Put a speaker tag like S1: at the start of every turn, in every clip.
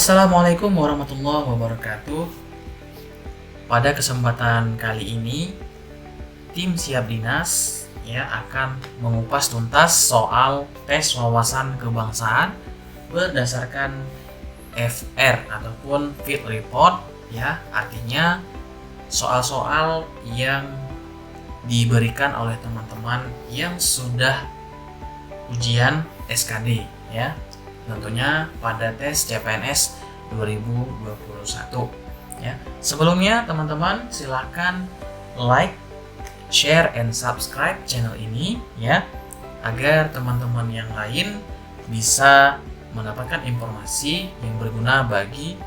S1: Assalamualaikum warahmatullahi wabarakatuh. Pada kesempatan kali ini, tim Siap Dinas akan mengupas tuntas soal tes wawasan kebangsaan berdasarkan FR ataupun Field Report, artinya soal-soal yang diberikan oleh teman-teman yang sudah ujian SKD, tentunya pada tes CPNS 2021. Sebelumnya teman-teman silahkan like, share, and subscribe channel ini agar teman-teman yang lain bisa mendapatkan informasi yang berguna bagi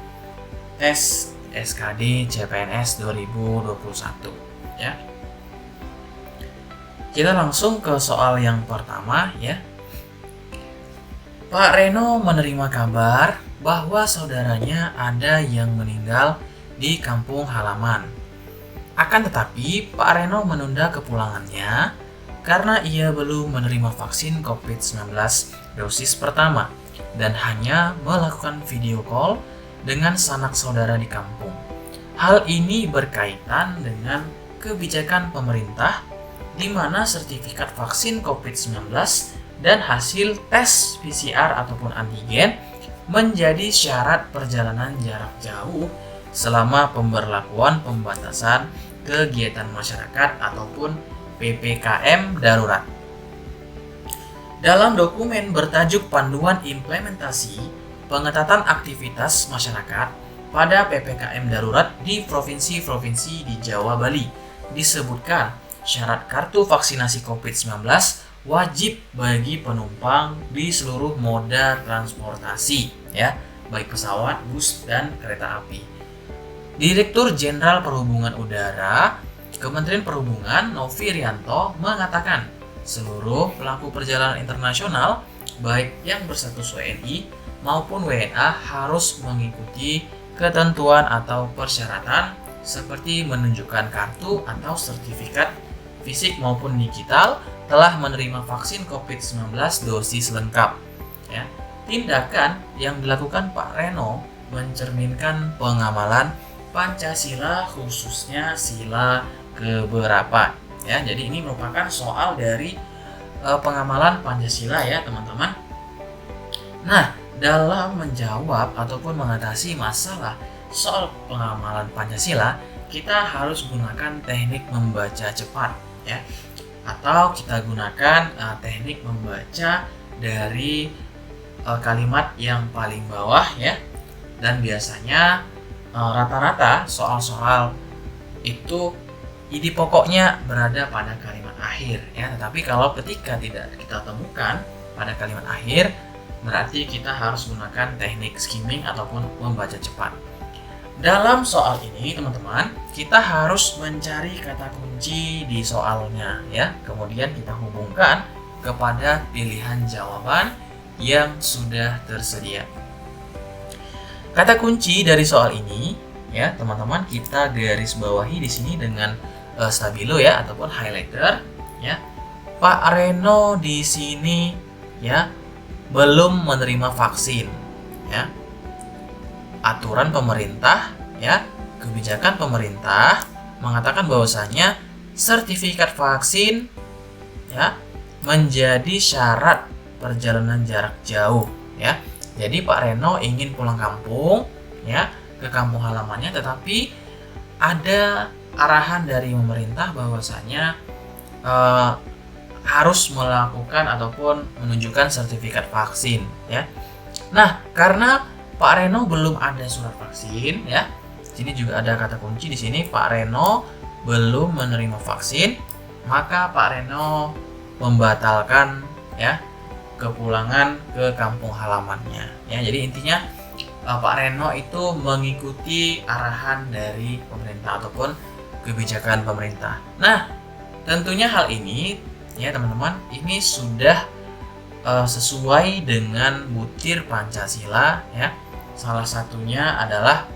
S1: tes SKD CPNS 2021. Kita langsung ke soal yang pertama. Pak Reno menerima kabar bahwa saudaranya ada yang meninggal di kampung halaman. Akan tetapi, Pak Reno menunda kepulangannya karena ia belum menerima vaksin COVID-19 dosis pertama dan hanya melakukan video call dengan sanak saudara di kampung. Hal ini berkaitan dengan kebijakan pemerintah di mana sertifikat vaksin COVID-19 dan hasil tes PCR ataupun antigen menjadi syarat perjalanan jarak jauh selama pemberlakuan pembatasan kegiatan masyarakat ataupun PPKM darurat. Dalam dokumen bertajuk Panduan Implementasi Pengetatan Aktivitas Masyarakat pada PPKM darurat di provinsi-provinsi di Jawa Bali disebutkan syarat kartu vaksinasi COVID-19 wajib bagi penumpang di seluruh moda transportasi, baik pesawat, bus, dan kereta api. Direktur Jenderal Perhubungan Udara, Kementerian Perhubungan Novi Rianto mengatakan seluruh pelaku perjalanan internasional, baik yang berstatus WNI maupun WNA harus mengikuti ketentuan atau persyaratan seperti menunjukkan kartu atau sertifikat fisik maupun digital telah menerima vaksin COVID-19 dosis lengkap. Tindakan yang dilakukan Pak Reno mencerminkan pengamalan Pancasila, khususnya sila keberapa. Jadi ini merupakan soal dari pengamalan Pancasila, teman-teman. Nah, dalam menjawab ataupun mengatasi masalah soal pengamalan Pancasila, kita harus gunakan teknik membaca cepat, atau kita gunakan teknik membaca dari kalimat yang paling bawah, dan biasanya rata-rata soal-soal itu ide pokoknya berada pada kalimat akhir, tetapi kalau ketika tidak kita temukan pada kalimat akhir, berarti kita harus gunakan teknik skimming ataupun membaca cepat. Dalam soal ini teman-teman, kita harus mencari kata kunci di soalnya, kemudian kita hubungkan kepada pilihan jawaban yang sudah tersedia. Kata kunci dari soal ini, teman-teman, kita garis bawahi di sini dengan stabilo ataupun highlighter, Pak Reno di sini belum menerima vaksin, Aturan pemerintah, kebijakan pemerintah mengatakan bahwasanya sertifikat vaksin menjadi syarat perjalanan jarak jauh, Jadi Pak Reno ingin pulang kampung, ke kampung halamannya, tetapi ada arahan dari pemerintah bahwasanya harus melakukan ataupun menunjukkan sertifikat vaksin, Nah, karena Pak Reno belum ada surat vaksin, sini juga ada kata kunci di sini, Pak Reno belum menerima vaksin, maka Pak Reno membatalkan kepulangan ke kampung halamannya. Jadi intinya Pak Reno itu mengikuti arahan dari pemerintah ataupun kebijakan pemerintah. Nah, tentunya hal ini teman-teman, ini sudah sesuai dengan butir Pancasila, Salah satunya adalah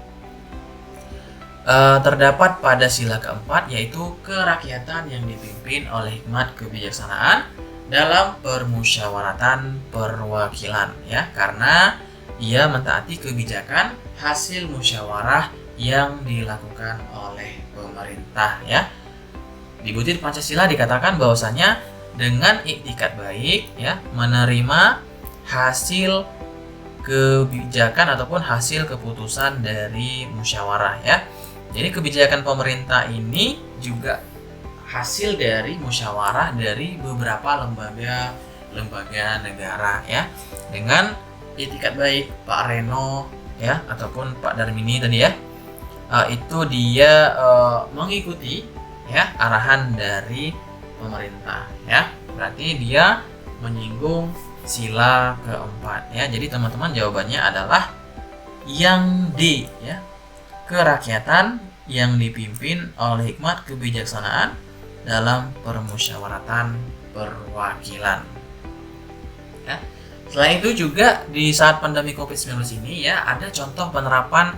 S1: terdapat pada sila keempat, yaitu kerakyatan yang dipimpin oleh hikmat kebijaksanaan dalam permusyawaratan perwakilan, karena ia mentaati kebijakan hasil musyawarah yang dilakukan oleh pemerintah ya. Di butir Pancasila dikatakan bahwasanya dengan iktikat baik ya, menerima hasil kebijakan ataupun hasil keputusan dari musyawarah ya. Jadi kebijakan pemerintah ini juga hasil dari musyawarah dari beberapa lembaga negara ya. Dengan itikat baik Pak Reno ya ataupun Pak Darmini tadi ya, itu dia mengikuti ya arahan dari pemerintah ya. Berarti dia menyinggung sila keempat ya. Jadi teman-teman jawabannya adalah yang D ya. Kerakyatan yang dipimpin oleh hikmat kebijaksanaan dalam permusyawaratan perwakilan. Ya. Selain itu juga di saat pandemi COVID-19 ini ya, ada contoh penerapan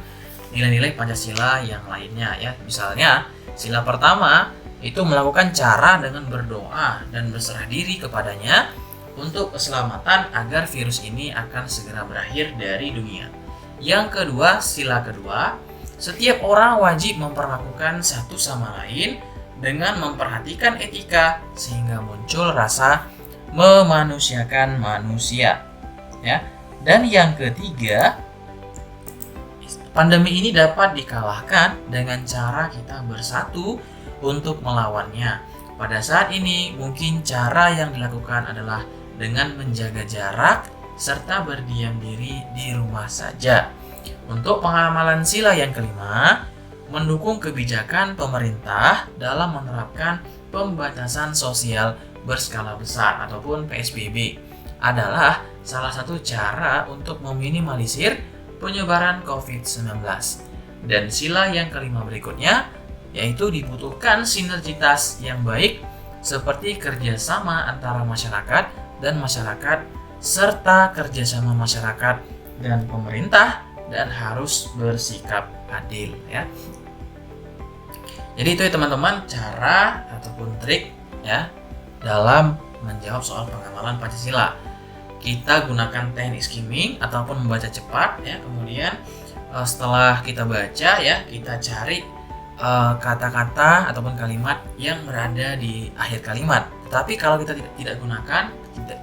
S1: nilai-nilai Pancasila yang lainnya ya. Misalnya, sila pertama itu melakukan cara dengan berdoa dan berserah diri kepadanya untuk keselamatan agar virus ini akan segera berakhir dari dunia. Yang kedua, sila kedua, setiap orang wajib memperlakukan satu sama lain dengan memperhatikan etika sehingga muncul rasa memanusiakan manusia ya. Dan yang ketiga, pandemi ini dapat dikalahkan dengan cara kita bersatu untuk melawannya. Pada saat ini mungkin cara yang dilakukan adalah dengan menjaga jarak serta berdiam diri di rumah saja. Untuk pengamalan sila yang kelima, mendukung kebijakan pemerintah dalam menerapkan pembatasan sosial berskala besar ataupun PSBB adalah salah satu cara untuk meminimalisir penyebaran COVID-19. Dan sila yang kelima berikutnya yaitu dibutuhkan sinergitas yang baik seperti kerjasama antara masyarakat dan masyarakat serta kerjasama masyarakat dan pemerintah dan harus bersikap adil ya. Jadi itu ya teman-teman cara ataupun trik ya dalam menjawab soal pengamalan Pancasila. Kita gunakan teknik skimming ataupun membaca cepat ya. Kemudian setelah kita baca ya, kita cari kata-kata ataupun kalimat yang berada di akhir kalimat. Tetapi kalau kita tidak gunakan,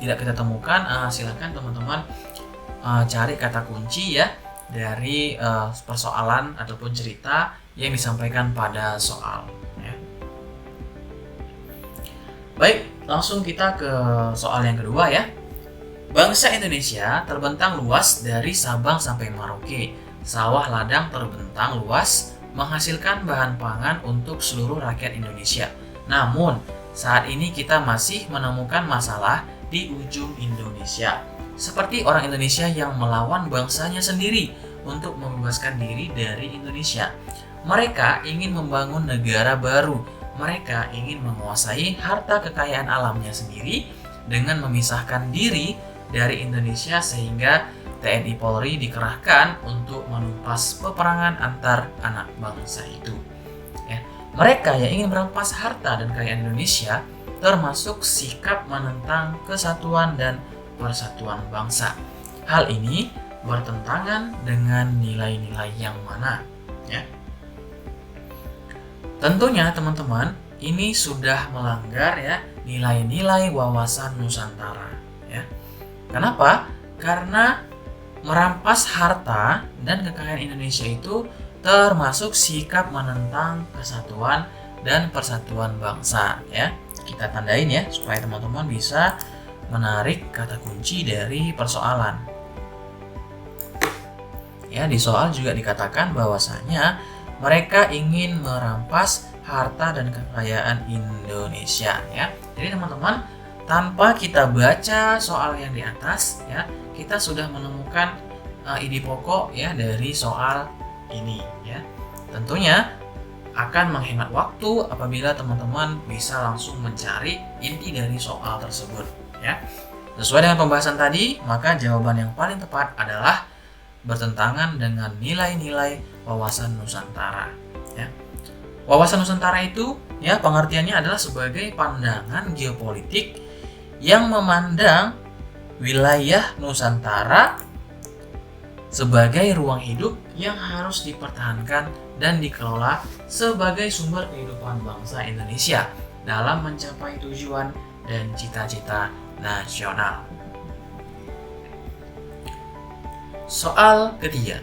S1: tidak kita temukan, silakan teman-teman cari kata kunci ya dari persoalan ataupun cerita yang disampaikan pada soal ya. Baik, langsung kita ke soal yang kedua ya. Bangsa Indonesia terbentang luas dari Sabang sampai Merauke. Sawah ladang terbentang luas menghasilkan bahan pangan untuk seluruh rakyat Indonesia. Namun, saat ini kita masih menemukan masalah di ujung Indonesia. Seperti orang Indonesia yang melawan bangsanya sendiri untuk membebaskan diri dari Indonesia. Mereka ingin membangun negara baru. Mereka ingin menguasai harta kekayaan alamnya sendiri dengan memisahkan diri dari Indonesia sehingga TNI Polri dikerahkan untuk menumpas peperangan antar anak bangsa itu. Ya. Mereka yang ingin merampas harta dan kekayaan Indonesia termasuk sikap menentang kesatuan dan persatuan bangsa. Hal ini bertentangan dengan nilai-nilai yang mana ya. Tentunya teman-teman ini sudah melanggar ya nilai-nilai wawasan Nusantara ya. Kenapa? Karena merampas harta dan kekayaan Indonesia itu termasuk sikap menentang kesatuan dan persatuan bangsa ya. Kita tandain ya supaya teman-teman bisa menarik kata kunci dari persoalan. Ya, di soal juga dikatakan bahwasanya mereka ingin merampas harta dan kekayaan Indonesia ya. Jadi teman-teman, tanpa kita baca soal yang di atas ya, kita sudah menemukan ide pokok ya dari soal ini ya. Tentunya akan menghemat waktu apabila teman-teman bisa langsung mencari inti dari soal tersebut ya. Sesuai dengan pembahasan tadi, maka jawaban yang paling tepat adalah bertentangan dengan nilai-nilai wawasan Nusantara ya. Wawasan Nusantara itu ya pengertiannya adalah sebagai pandangan geopolitik yang memandang wilayah Nusantara sebagai ruang hidup yang harus dipertahankan dan dikelola sebagai sumber kehidupan bangsa Indonesia dalam mencapai tujuan dan cita-cita nasional. Soal ketiga,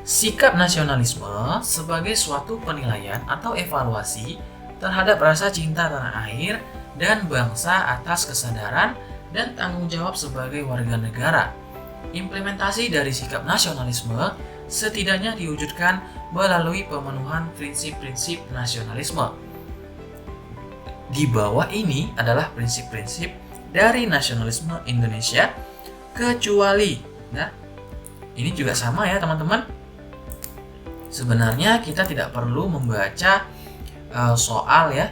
S1: sikap nasionalisme sebagai suatu penilaian atau evaluasi terhadap rasa cinta tanah air dan bangsa atas kesadaran dan tanggung jawab sebagai warga negara. Implementasi dari sikap nasionalisme setidaknya diwujudkan melalui pemenuhan prinsip-prinsip nasionalisme. Di bawah ini adalah prinsip-prinsip dari nasionalisme Indonesia, kecuali, nah, ini juga sama ya teman-teman. Sebenarnya kita tidak perlu membaca soal ya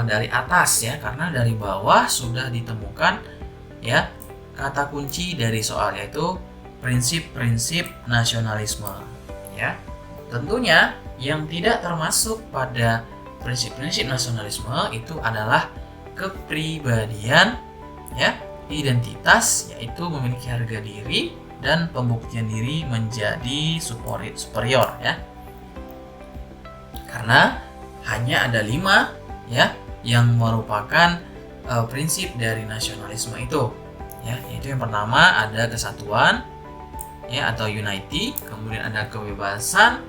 S1: dari atas ya, karena dari bawah sudah ditemukan ya kata kunci dari soal, yaitu prinsip-prinsip nasionalisme ya. Tentunya yang tidak termasuk pada prinsip-prinsip nasionalisme itu adalah kepribadian ya, identitas, yaitu memiliki harga diri dan pembuktian diri menjadi superior ya. Karena hanya ada 5 ya yang merupakan prinsip dari nasionalisme itu ya, yaitu yang pertama ada kesatuan ya atau unity, kemudian ada kebebasan,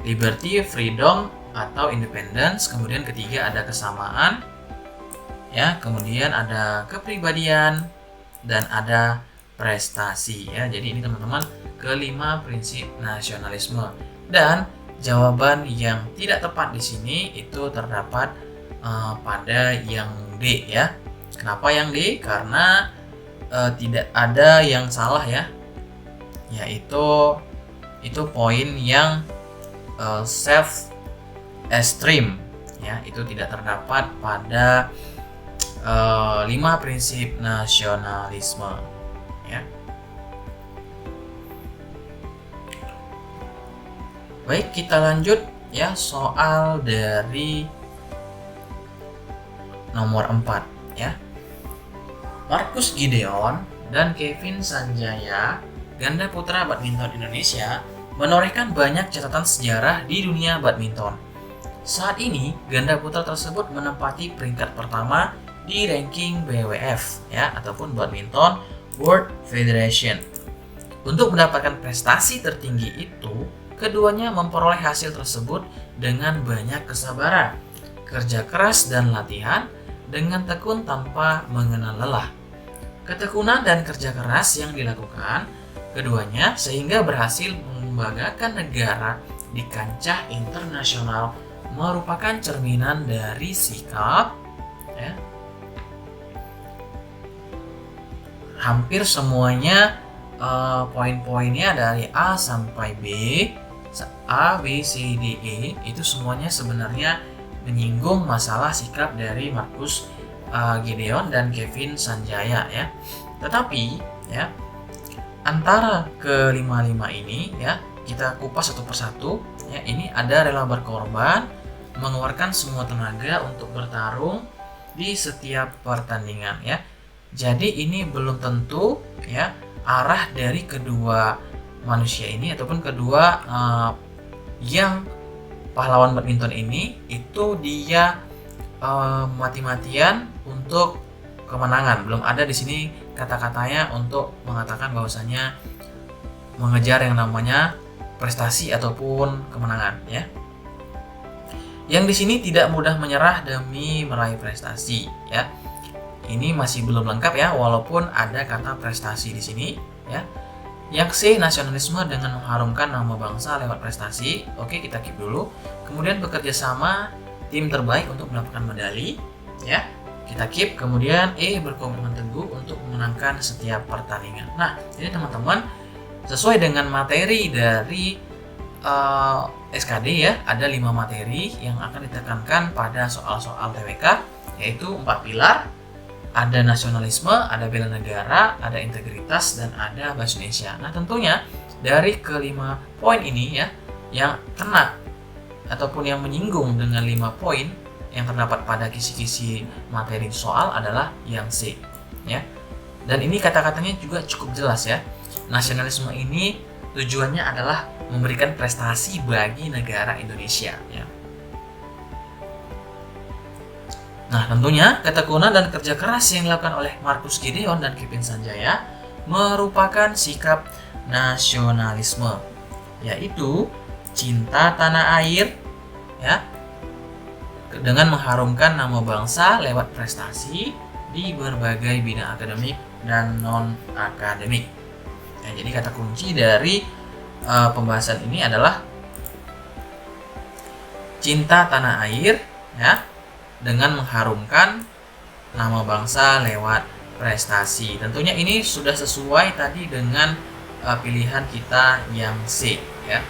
S1: liberty, freedom atau independence, kemudian ketiga ada kesamaan ya, kemudian ada kepribadian dan ada prestasi ya. Jadi ini teman-teman kelima prinsip nasionalisme, dan jawaban yang tidak tepat di sini itu terdapat pada yang D ya. Kenapa yang D? Karena tidak ada yang salah ya, yaitu itu poin yang self esteem ya, itu tidak terdapat pada 5 prinsip nasionalisme ya. Baik, kita lanjut ya soal dari nomor 4 ya. Marcus Gideon dan Kevin Sanjaya, ganda putra badminton Indonesia, menorehkan banyak catatan sejarah di dunia badminton. Saat ini, ganda putra tersebut menempati peringkat pertama di ranking BWF ya, ataupun Badminton World Federation. Untuk mendapatkan prestasi tertinggi itu, keduanya memperoleh hasil tersebut dengan banyak kesabaran, kerja keras dan latihan dengan tekun tanpa mengenal lelah. Ketekunan dan kerja keras yang dilakukan keduanya sehingga berhasil membanggakan negara di kancah internasional merupakan cerminan dari sikap ya. Hampir semuanya poin-poinnya dari A sampai B, A, B, C, D, E itu semuanya sebenarnya menyinggung masalah sikap dari Marcus Gideon dan Kevin Sanjaya ya. Tetapi ya, antara kelima-lima ini ya, kita kupas satu persatu ya. Ini ada rela berkorban, mengeluarkan semua tenaga untuk bertarung di setiap pertandingan ya. Jadi ini belum tentu ya arah dari kedua manusia ini ataupun kedua yang pahlawan badminton ini itu dia mati-matian untuk kemenangan. Belum ada di sini kata-katanya untuk mengatakan bahwasanya mengejar yang namanya prestasi ataupun kemenangan ya. Yang di sini tidak mudah menyerah demi meraih prestasi ya. Ini masih belum lengkap ya, walaupun ada kata prestasi di sini ya. Yang C, nasionalisme dengan mengharumkan nama bangsa lewat prestasi. Oke, kita keep dulu. Kemudian bekerja sama tim terbaik untuk mendapatkan medali ya. Kita keep. Kemudian E, berkomitmen teguh untuk memenangkan setiap pertandingan. Nah, jadi teman-teman sesuai dengan materi dari SKD ya, ada 5 materi yang akan ditekankan pada soal-soal TWK, yaitu 4 pilar. Ada nasionalisme, ada bela negara, ada integritas, dan ada bahasa Indonesia. Nah, tentunya dari kelima poin ini ya, yang kena ataupun yang menyinggung dengan 5 poin yang terdapat pada kisi-kisi materi soal adalah yang C ya. Dan ini kata-katanya juga cukup jelas ya. nasionalisme ini tujuannya adalah memberikan prestasi bagi negara Indonesia, ya. Nah, tentunya ketekunan dan kerja keras yang dilakukan oleh Marcus Gideon dan Kevin Sanjaya merupakan sikap nasionalisme, yaitu cinta tanah air, ya, dengan mengharumkan nama bangsa lewat prestasi di berbagai bidang akademik dan non-akademik. Ya, jadi kata kunci dari pembahasan ini adalah cinta tanah air, ya, dengan mengharumkan nama bangsa lewat prestasi. Tentunya ini sudah sesuai tadi dengan pilihan kita yang C, ya.